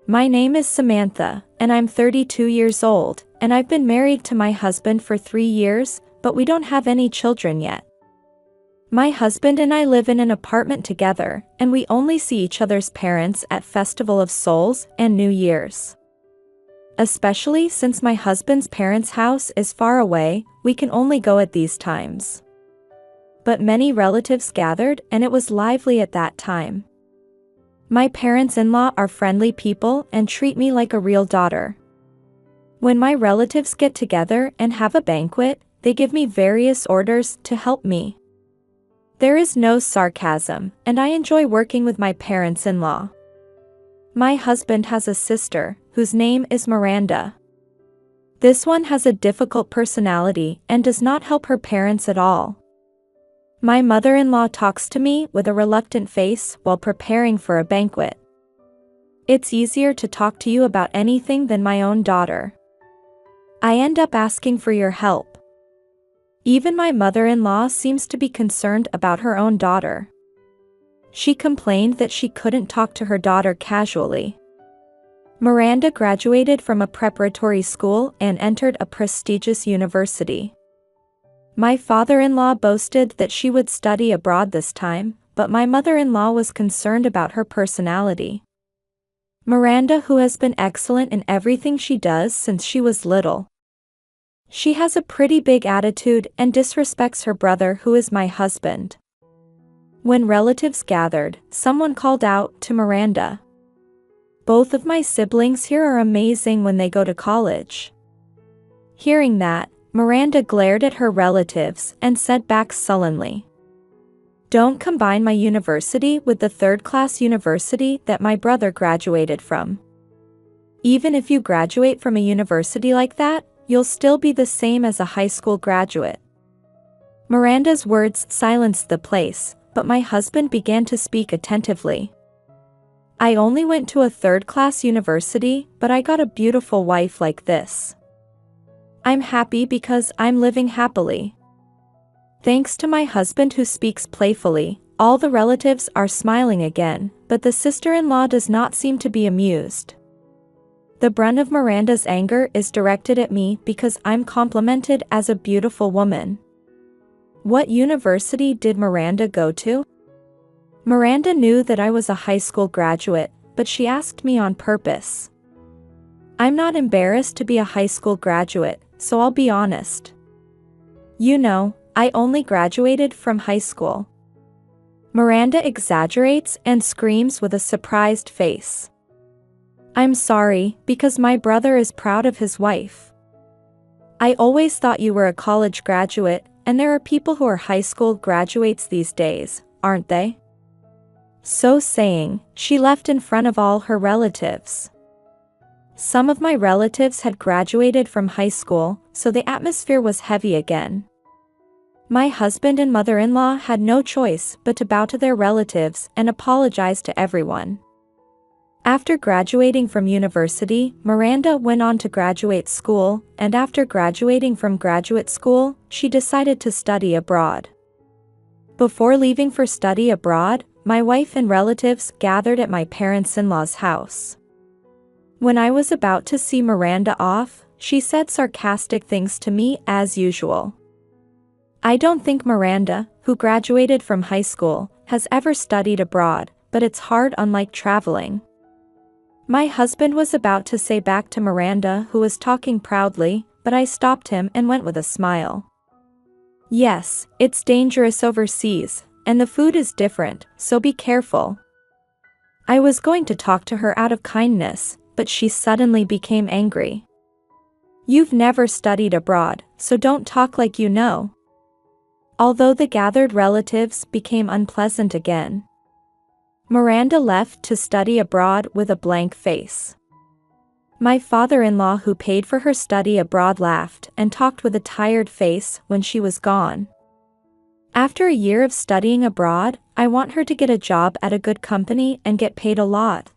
My name is Samantha, and I'm 32 years old, and I've been married to my husband for 3 years, but we don't have any children yet. My husband and I live in an apartment together, and we only see each other's parents at Festival of Souls and New Year's. Especially since my husband's parents' house is far away, we can only go at these times. But many relatives gathered, and it was lively at that time. My parents-in-law are friendly people and treat me like a real daughter. When my relatives get together and have a banquet, they give me various orders to help me. There is no sarcasm, and I enjoy working with my parents-in-law. My husband has a sister, whose name is Miranda. This one has a difficult personality and does not help her parents at all. My mother-in-law talks to me with a reluctant face while preparing for a banquet. It's easier to talk to you about anything than my own daughter. I end up asking for your help. Even my mother-in-law seems to be concerned about her own daughter. She complained that she couldn't talk to her daughter casually. Miranda graduated from a preparatory school and entered a prestigious university. My father-in-law boasted that she would study abroad this time, but my mother-in-law was concerned about her personality. Miranda, who has been excellent in everything she does since she was little. She has a pretty big attitude and disrespects her brother, who is my husband. When relatives gathered, someone called out to Miranda, "Both of my siblings here are amazing when they go to college." Hearing that, Miranda glared at her relatives and said back sullenly, "Don't combine my university with the third-class university that my brother graduated from. Even if you graduate from a university like that, you'll still be the same as a high school graduate." Miranda's words silenced the place, but my husband began to speak attentively. "I only went to a third-class university, but I got a beautiful wife like this. I'm happy because I'm living happily." Thanks to my husband, who speaks playfully, all the relatives are smiling again, but the sister-in-law does not seem to be amused. The brunt of Miranda's anger is directed at me because I'm complimented as a beautiful woman. What university did Miranda go to? Miranda knew that I was a high school graduate, but she asked me on purpose. I'm not embarrassed to be a high school graduate, so I'll be honest. You know, I only graduated from high school. Miranda exaggerates and screams with a surprised face. I'm sorry, because my brother is proud of his wife. I always thought you were a college graduate, and there are people who are high school graduates these days, aren't they? So saying, she left in front of all her relatives. Some of my relatives had graduated from high school, so the atmosphere was heavy again. My husband and mother-in-law had no choice but to bow to their relatives and apologize to everyone. After graduating from university, Miranda went on to graduate school, and after graduating from graduate school, she decided to study abroad. Before leaving for study abroad, my wife and relatives gathered at my parents-in-law's house. When I was about to see Miranda off, she said sarcastic things to me as usual. I don't think Miranda, who graduated from high school, has ever studied abroad, but it's hard, unlike traveling. My husband was about to say back to Miranda, who was talking proudly, but I stopped him and went with a smile. Yes, it's dangerous overseas, and the food is different, so be careful. I was going to talk to her out of kindness, but she suddenly became angry. You've never studied abroad, so don't talk like you know. Although the gathered relatives became unpleasant again, Miranda left to study abroad with a blank face. My father-in-law, who paid for her study abroad, laughed and talked with a tired face when she was gone. After a year of studying abroad, I want her to get a job at a good company and get paid a lot.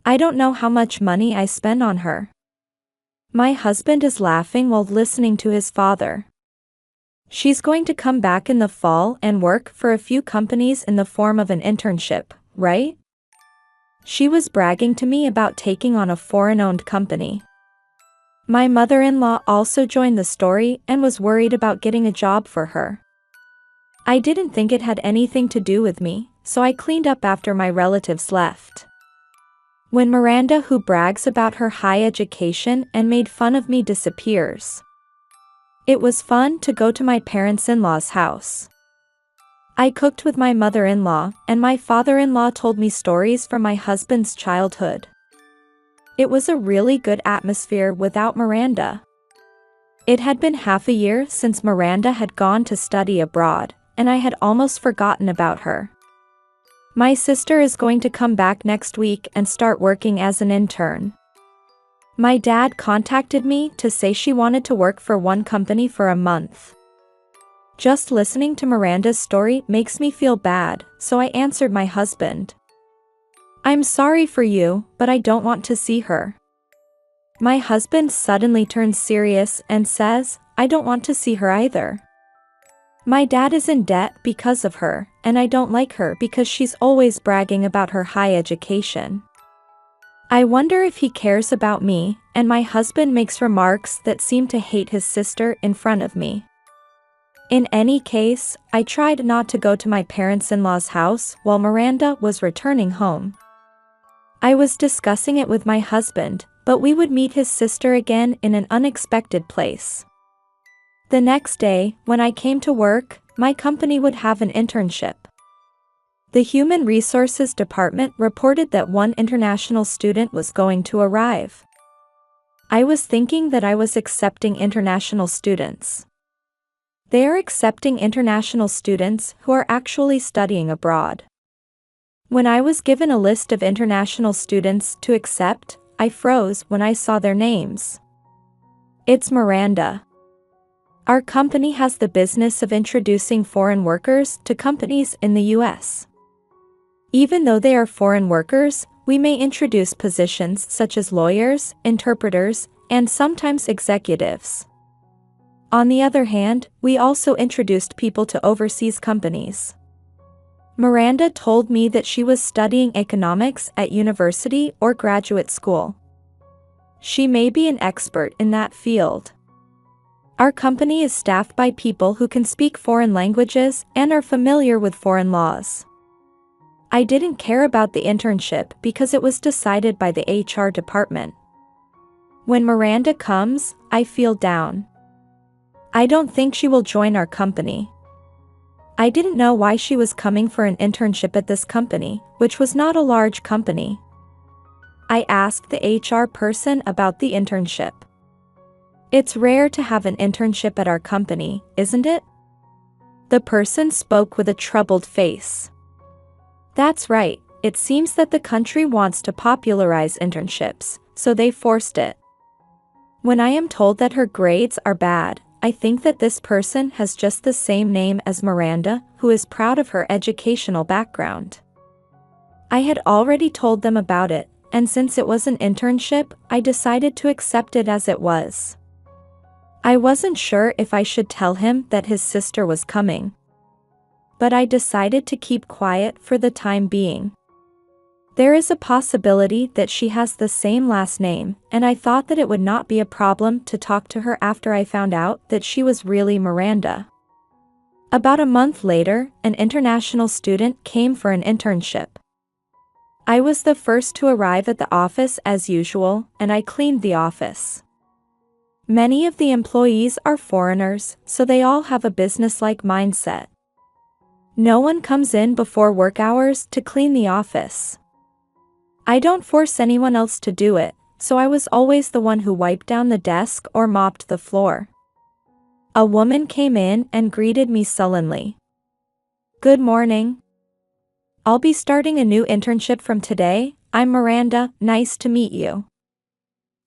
I don't know how much money I spend on her. My husband is laughing while listening to his father. She's going to come back in the fall and work for a few companies in the form of an internship, right? She was bragging to me about taking on a foreign-owned company. My mother-in-law also joined the story and was worried about getting a job for her. I didn't think it had anything to do with me, so I cleaned up after my relatives left. When Miranda, who brags about her high education and made fun of me, disappears. It was fun to go to my parents-in-law's house. I cooked with my mother-in-law, and my father-in-law told me stories from my husband's childhood. It was a really good atmosphere without Miranda. It had been half a year since Miranda had gone to study abroad, and I had almost forgotten about her. My sister is going to come back next week and start working as an intern. My dad contacted me to say she wanted to work for one company for a month. Just listening to Miranda's story makes me feel bad, so I answered my husband. I'm sorry for you, but I don't want to see her. My husband suddenly turns serious and says, I don't want to see her either. My dad is in debt because of her, and I don't like her because she's always bragging about her high education. I wonder if he cares about me, and my husband makes remarks that seem to hate his sister in front of me. In any case, I tried not to go to my parents-in-law's house while Miranda was returning home. I was discussing it with my husband, but we would meet his sister again in an unexpected place. The next day, when I came to work, my company would have an internship. The Human Resources Department reported that one international student was going to arrive. I was thinking that I was accepting international students. They are accepting international students who are actually studying abroad. When I was given a list of international students to accept, I froze when I saw their names. It's Miranda. Our company has the business of introducing foreign workers to companies in the US. Even though they are foreign workers, we may introduce positions such as lawyers, interpreters, and sometimes executives. On the other hand, we also introduced people to overseas companies. Miranda told me that she was studying economics at university or graduate school. She may be an expert in that field. Our company is staffed by people who can speak foreign languages and are familiar with foreign laws. I didn't care about the internship because it was decided by the HR department. When Miranda comes, I feel down. I don't think she will join our company. I didn't know why she was coming for an internship at this company, which was not a large company. I asked the HR person about the internship. It's rare to have an internship at our company, isn't it? The person spoke with a troubled face. That's right, it seems that the country wants to popularize internships, so they forced it. When I am told that her grades are bad, I think that this person has just the same name as Miranda, who is proud of her educational background. I had already told them about it, and since it was an internship, I decided to accept it as it was. I wasn't sure if I should tell him that his sister was coming. But I decided to keep quiet for the time being. There is a possibility that she has the same last name, and I thought that it would not be a problem to talk to her after I found out that she was really Miranda. About a month later, an international student came for an internship. I was the first to arrive at the office as usual, and I cleaned the office. Many of the employees are foreigners, so they all have a business-like mindset. No one comes in before work hours to clean the office. I don't force anyone else to do it, so I was always the one who wiped down the desk or mopped the floor. A woman came in and greeted me sullenly. Good morning. I'll be starting a new internship from today. I'm Miranda, nice to meet you.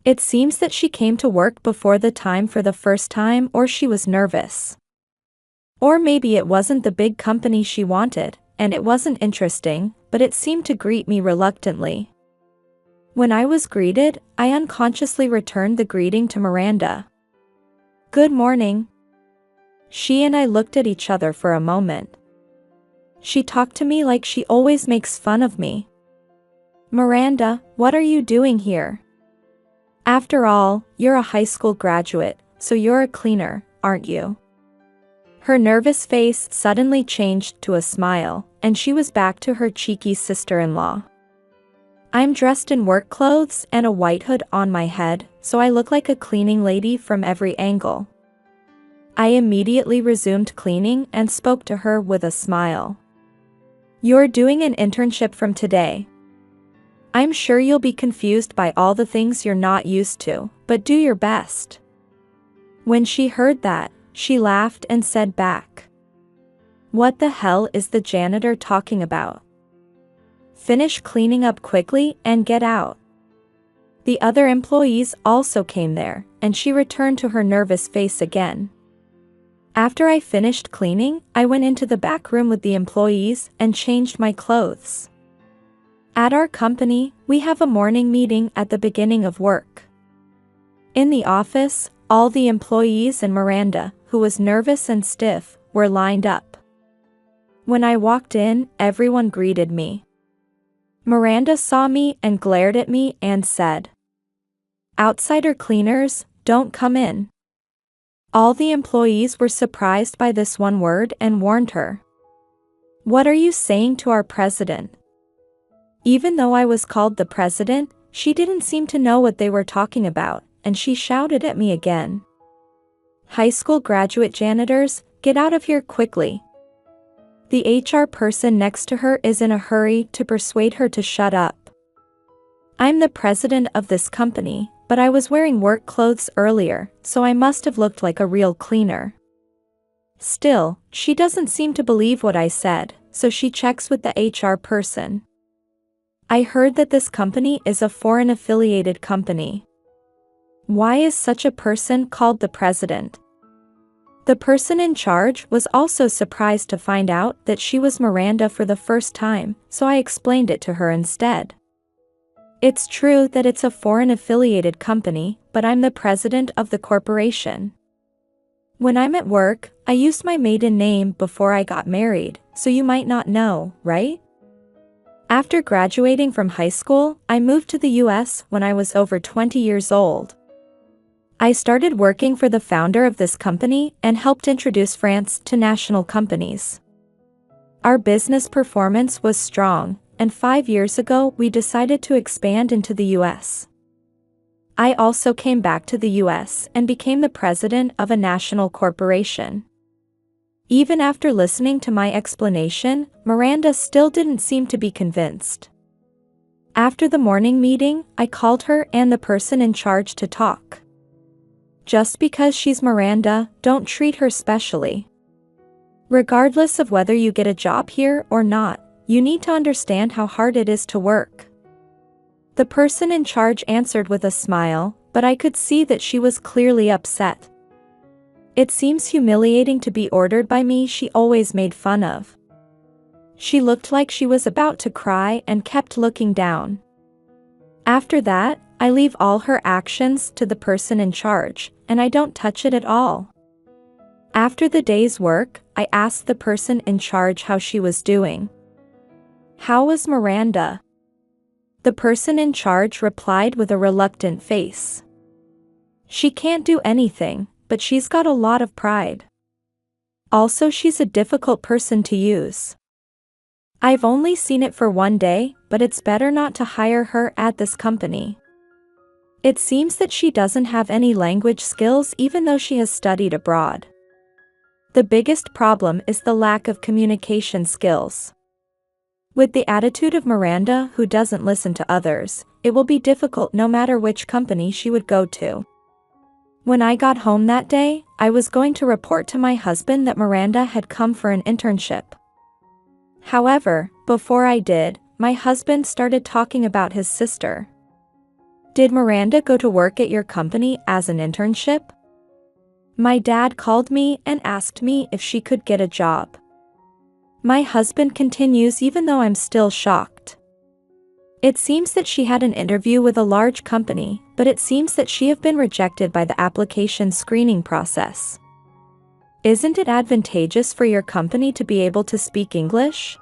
It seems that she came to work before the time for the first time, or she was nervous. Or maybe it wasn't the big company she wanted, and it wasn't interesting, but it seemed to greet me reluctantly. When I was greeted, I unconsciously returned the greeting to Miranda. Good morning. She and I looked at each other for a moment. She talked to me like she always makes fun of me. Miranda, what are you doing here? After all, you're a high school graduate, so you're a cleaner, aren't you? Her nervous face suddenly changed to a smile, and she was back to her cheeky sister-in-law. I'm dressed in work clothes and a white hood on my head, so I look like a cleaning lady from every angle. I immediately resumed cleaning and spoke to her with a smile. You're doing an internship from today. I'm sure you'll be confused by all the things you're not used to, but do your best. When she heard that, she laughed and said back, "What the hell is the janitor talking about? Finish cleaning up quickly and get out." The other employees also came there, and she returned to her nervous face again. After I finished cleaning, I went into the back room with the employees and changed my clothes. At our company, we have a morning meeting at the beginning of work. In the office, all the employees and Miranda, who was nervous and stiff, were lined up. When I walked in, everyone greeted me. Miranda saw me and glared at me and said, "Outsider cleaners, don't come in." All the employees were surprised by this one word and warned her. "What are you saying to our president?" Even though I was called the president, she didn't seem to know what they were talking about, and she shouted at me again. "High school graduate janitors, get out of here quickly." The HR person next to her is in a hurry to persuade her to shut up. I'm the president of this company, but I was wearing work clothes earlier, so I must have looked like a real cleaner. Still, she doesn't seem to believe what I said, so she checks with the HR person. I heard that this company is a foreign-affiliated company. Why is such a person called the president? The person in charge was also surprised to find out that she was Miranda for the first time, so I explained it to her instead. It's true that it's a foreign-affiliated company, but I'm the president of the corporation. When I'm at work, I used my maiden name before I got married, so you might not know, right? After graduating from high school, I moved to the US when I was over 20 years old. I started working for the founder of this company and helped introduce France to national companies. Our business performance was strong, and 5 years ago we decided to expand into the US. I also came back to the US and became the president of a national corporation. Even after listening to my explanation, Miranda still didn't seem to be convinced. After the morning meeting, I called her and the person in charge to talk. Just because she's Miranda, don't treat her specially. Regardless of whether you get a job here or not, you need to understand how hard it is to work. The person in charge answered with a smile, but I could see that she was clearly upset. It seems humiliating to be ordered by me she always made fun of. She looked like she was about to cry and kept looking down. After that, I leave all her actions to the person in charge, and I don't touch it at all. After the day's work, I asked the person in charge how she was doing. "How was Miranda?" The person in charge replied with a reluctant face. "She can't do anything, but she's got a lot of pride. Also, she's a difficult person to use. I've only seen it for one day, but it's better not to hire her at this company. It seems that she doesn't have any language skills even though she has studied abroad. The biggest problem is the lack of communication skills. With the attitude of Miranda, who doesn't listen to others, it will be difficult no matter which company she would go to." When I got home that day, I was going to report to my husband that Miranda had come for an internship. However, before I did, my husband started talking about his sister. "Did Miranda go to work at your company as an internship?" My dad called me and asked me if she could get a job. My husband continues even though I'm still shocked. "It seems that she had an interview with a large company, but it seems that she have been rejected by the application screening process. Isn't it advantageous for your company to be able to speak English?"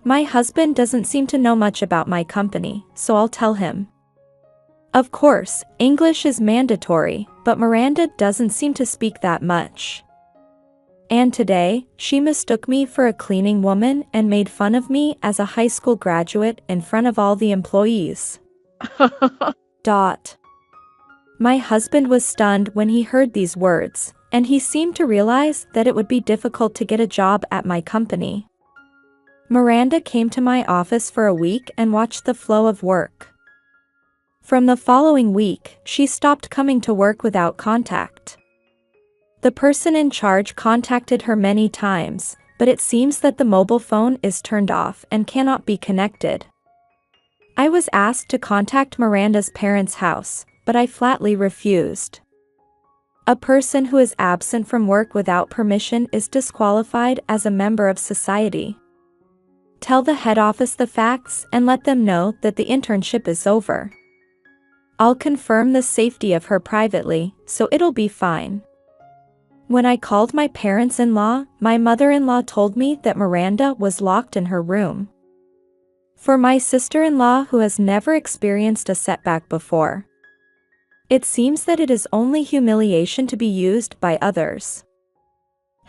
My husband doesn't seem to know much about my company, so I'll tell him. Of course, English is mandatory, but Miranda doesn't seem to speak that much. And today, she mistook me for a cleaning woman and made fun of me as a high school graduate in front of all the employees. My husband was stunned when he heard these words, and he seemed to realize that it would be difficult to get a job at my company. Miranda came to my office for a week and watched the flow of work. From the following week, she stopped coming to work without contact. The person in charge contacted her many times, but it seems that the mobile phone is turned off and cannot be connected. I was asked to contact Miranda's parents' house, but I flatly refused. A person who is absent from work without permission is disqualified as a member of society. Tell the head office the facts and let them know that the internship is over. I'll confirm the safety of her privately, so it'll be fine. When I called my parents-in-law, my mother-in-law told me that Miranda was locked in her room. For my sister-in-law who has never experienced a setback before, it seems that it is only humiliation to be used by others.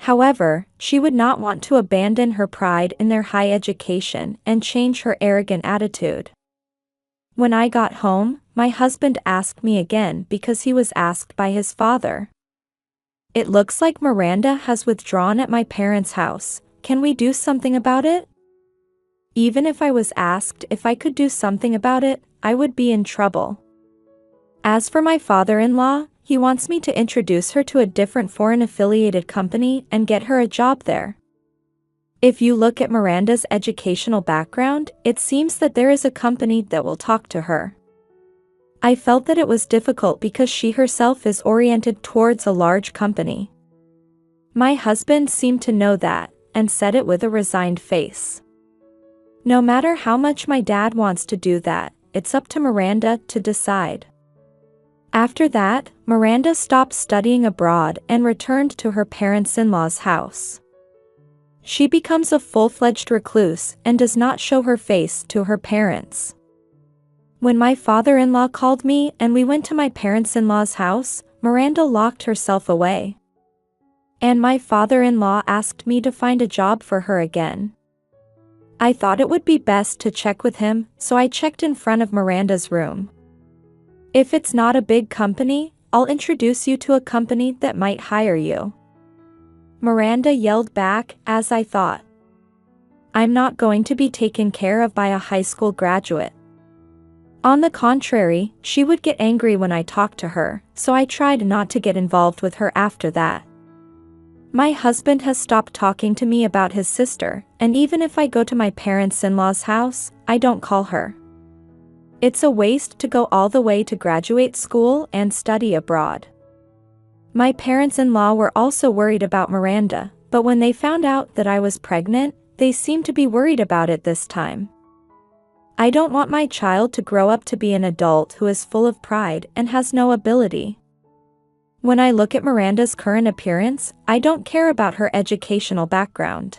However, she would not want to abandon her pride in their high education and change her arrogant attitude. When I got home, my husband asked me again because he was asked by his father. It looks like Miranda has withdrawn at my parents' house. Can we do something about it? Even if I was asked if I could do something about it, I would be in trouble. As for my father-in-law, he wants me to introduce her to a different foreign-affiliated company and get her a job there. If you look at Miranda's educational background, it seems that there is a company that will talk to her. I felt that it was difficult because she herself is oriented towards a large company. My husband seemed to know that, and said it with a resigned face. No matter how much my dad wants to do that, it's up to Miranda to decide. After that, Miranda stopped studying abroad and returned to her parents-in-law's house. She becomes a full-fledged recluse and does not show her face to her parents. When my father-in-law called me and we went to my parents-in-law's house, Miranda locked herself away. And my father-in-law asked me to find a job for her again. I thought it would be best to check with him, so I checked in front of Miranda's room. If it's not a big company, I'll introduce you to a company that might hire you. Miranda yelled back, as I thought. I'm not going to be taken care of by a high school graduate. On the contrary, she would get angry when I talked to her, so I tried not to get involved with her after that. My husband has stopped talking to me about his sister, and even if I go to my parents-in-law's house, I don't call her. It's a waste to go all the way to graduate school and study abroad. My parents-in-law were also worried about Miranda, but when they found out that I was pregnant, they seemed to be worried about it this time. I don't want my child to grow up to be an adult who is full of pride and has no ability. When I look at Miranda's current appearance, I don't care about her educational background.